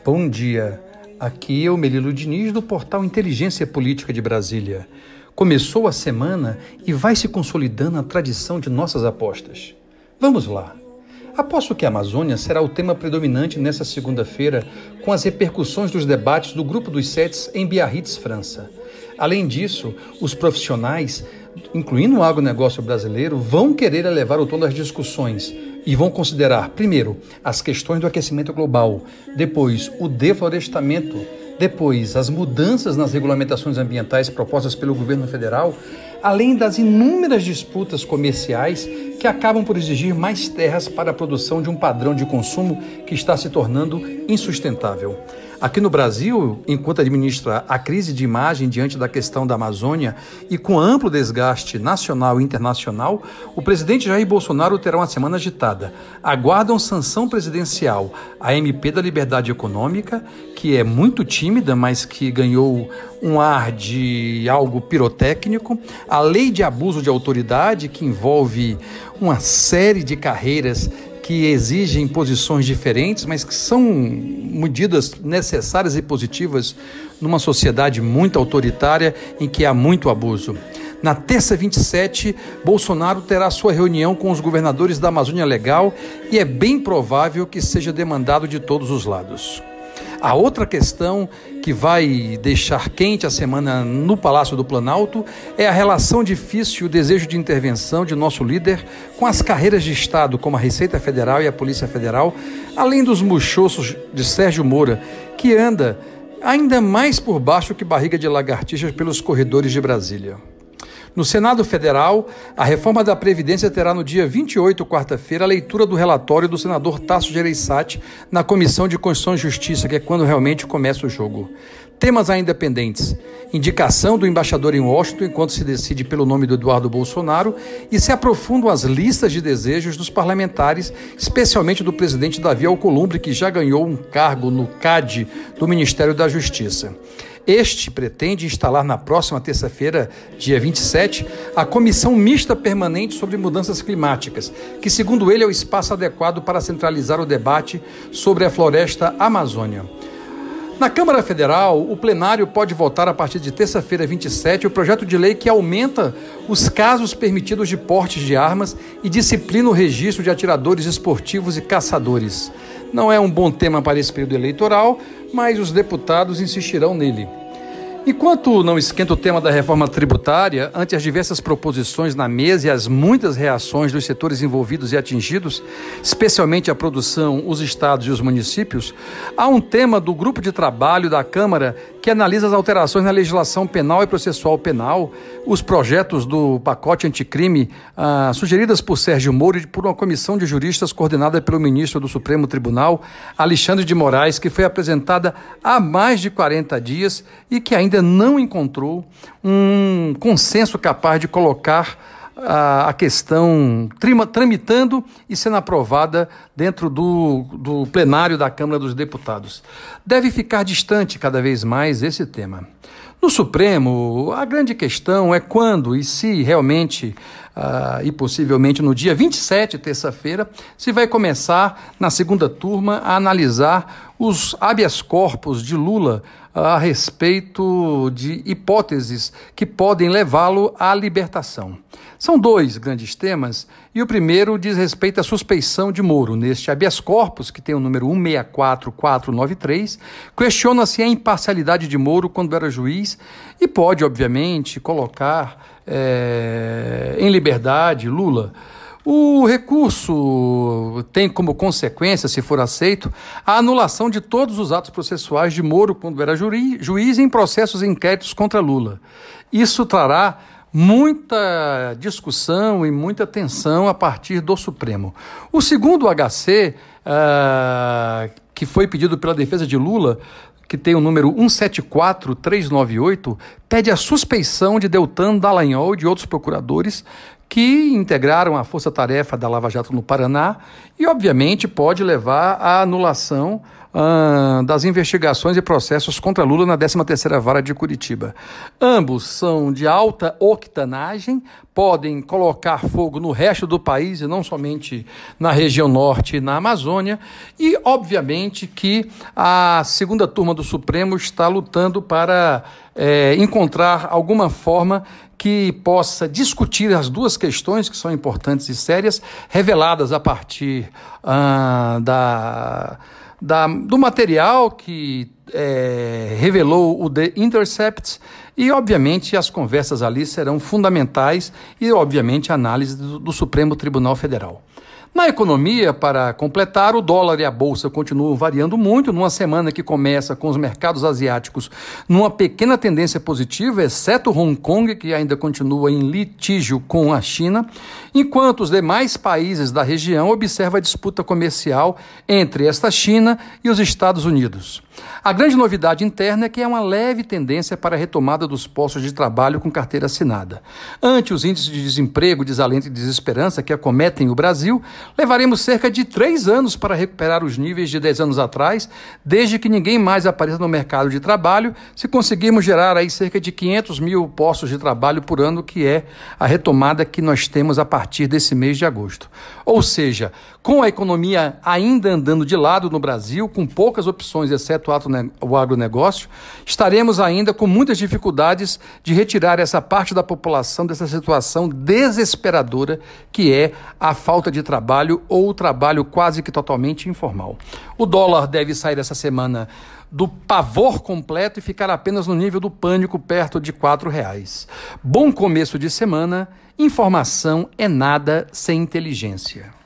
Bom dia, aqui é o Melilo Diniz do portal Inteligência Política de Brasília. Começou a semana e vai se consolidando a tradição de nossas apostas. Vamos lá. Aposto que a Amazônia será o tema predominante nesta segunda-feira, com as repercussões dos debates do Grupo dos Sete em Biarritz, França. Além disso, os profissionais, incluindo o agronegócio brasileiro, vão querer elevar o tom das discussões e vão considerar, primeiro, as questões do aquecimento global, depois, o deflorestamento, depois, as mudanças nas regulamentações ambientais propostas pelo governo federal, além das inúmeras disputas comerciais que acabam por exigir mais terras para a produção de um padrão de consumo que está se tornando insustentável. Aqui no Brasil, enquanto administra a crise de imagem diante da questão da Amazônia e com amplo desgaste nacional e internacional, o presidente Jair Bolsonaro terá uma semana agitada. Aguardam sanção presidencial, a MP da Liberdade Econômica, que é muito tímida, mas que ganhou um ar de algo pirotécnico, a lei de abuso de autoridade, que envolve uma série de carreiras que exigem posições diferentes, mas que são medidas necessárias e positivas numa sociedade muito autoritária em que há muito abuso. Na terça 27, Bolsonaro terá sua reunião com os governadores da Amazônia Legal e é bem provável que seja demandado de todos os lados. A outra questão que vai deixar quente a semana no Palácio do Planalto é a relação difícil e o desejo de intervenção de nosso líder com as carreiras de Estado, como a Receita Federal e a Polícia Federal, além dos muxoços de Sérgio Moro, que anda ainda mais por baixo que barriga de lagartixas pelos corredores de Brasília. No Senado Federal, a reforma da Previdência terá no dia 28, quarta-feira, a leitura do relatório do senador Tasso Gereissati na Comissão de Constituição e Justiça, que é quando realmente começa o jogo. Temas ainda pendentes: indicação do embaixador em Washington, enquanto se decide pelo nome do Eduardo Bolsonaro, e se aprofundam as listas de desejos dos parlamentares, especialmente do presidente Davi Alcolumbre, que já ganhou um cargo no CAD do Ministério da Justiça. Este pretende instalar na próxima terça-feira, dia 27, a Comissão Mista Permanente sobre Mudanças Climáticas, que, segundo ele, é o espaço adequado para centralizar o debate sobre a floresta Amazônia. Na Câmara Federal, o plenário pode votar a partir de terça-feira, 27, o projeto de lei que aumenta os casos permitidos de portes de armas e disciplina o registro de atiradores esportivos e caçadores. Não é um bom tema para esse período eleitoral, mas os deputados insistirão nele. Enquanto não esquenta o tema da reforma tributária, ante as diversas proposições na mesa e as muitas reações dos setores envolvidos e atingidos, especialmente a produção, os estados e os municípios, há um tema do grupo de trabalho da Câmara que analisa as alterações na legislação penal e processual penal, os projetos do pacote anticrime sugeridas por Sérgio Moro e por uma comissão de juristas coordenada pelo ministro do Supremo Tribunal, Alexandre de Moraes, que foi apresentada há mais de 40 dias e que ainda não encontrou um consenso capaz de colocar a questão tramitando e sendo aprovada dentro do plenário da Câmara dos Deputados. Deve ficar distante cada vez mais esse tema. No Supremo, a grande questão é quando e se realmente, e possivelmente no dia 27, terça-feira, se vai começar na segunda turma a analisar os habeas corpus de Lula a respeito de hipóteses que podem levá-lo à libertação. São dois grandes temas e o primeiro diz respeito à suspeição de Moro. Neste habeas corpus, que tem o número 164493, questiona-se a imparcialidade de Moro quando era juiz e pode, obviamente, colocar em liberdade Lula. O recurso tem como consequência, se for aceito, a anulação de todos os atos processuais de Moro quando era juiz em processos e inquéritos contra Lula. Isso trará muita discussão e muita tensão a partir do Supremo. O segundo HC, que foi pedido pela defesa de Lula, que tem o número 174398, pede a suspeição de Deltan Dallagnol e de outros procuradores que integraram a força-tarefa da Lava Jato no Paraná e, obviamente, pode levar à anulação das investigações e processos contra Lula na 13ª Vara de Curitiba. Ambos são de alta octanagem, podem colocar fogo no resto do país e não somente na região norte e na Amazônia, e obviamente que a segunda turma do Supremo está lutando para encontrar alguma forma que possa discutir as duas questões que são importantes e sérias, reveladas a partir do material que revelou o The Intercept, e obviamente as conversas ali serão fundamentais e obviamente a análise do Supremo Tribunal Federal. Na economia, para completar, o dólar e a bolsa continuam variando muito, numa semana que começa com os mercados asiáticos numa pequena tendência positiva, exceto Hong Kong, que ainda continua em litígio com a China, enquanto os demais países da região observam a disputa comercial entre esta China e os Estados Unidos. A grande novidade interna é que há uma leve tendência para a retomada dos postos de trabalho com carteira assinada. Ante os índices de desemprego, desalento e desesperança que acometem o Brasil, levaremos cerca de 3 anos para recuperar os níveis de 10 anos atrás, desde que ninguém mais apareça no mercado de trabalho, se conseguirmos gerar aí cerca de 500 mil postos de trabalho por ano, que é a retomada que nós temos a partir desse mês de agosto. Ou seja, com a economia ainda andando de lado no Brasil, com poucas opções, exceto o agronegócio, estaremos ainda com muitas dificuldades de retirar essa parte da população dessa situação desesperadora que é a falta de trabalho ou o trabalho quase que totalmente informal. O dólar deve sair essa semana do pavor completo e ficar apenas no nível do pânico, perto de R$4. Bom começo de semana. Informação é nada sem inteligência.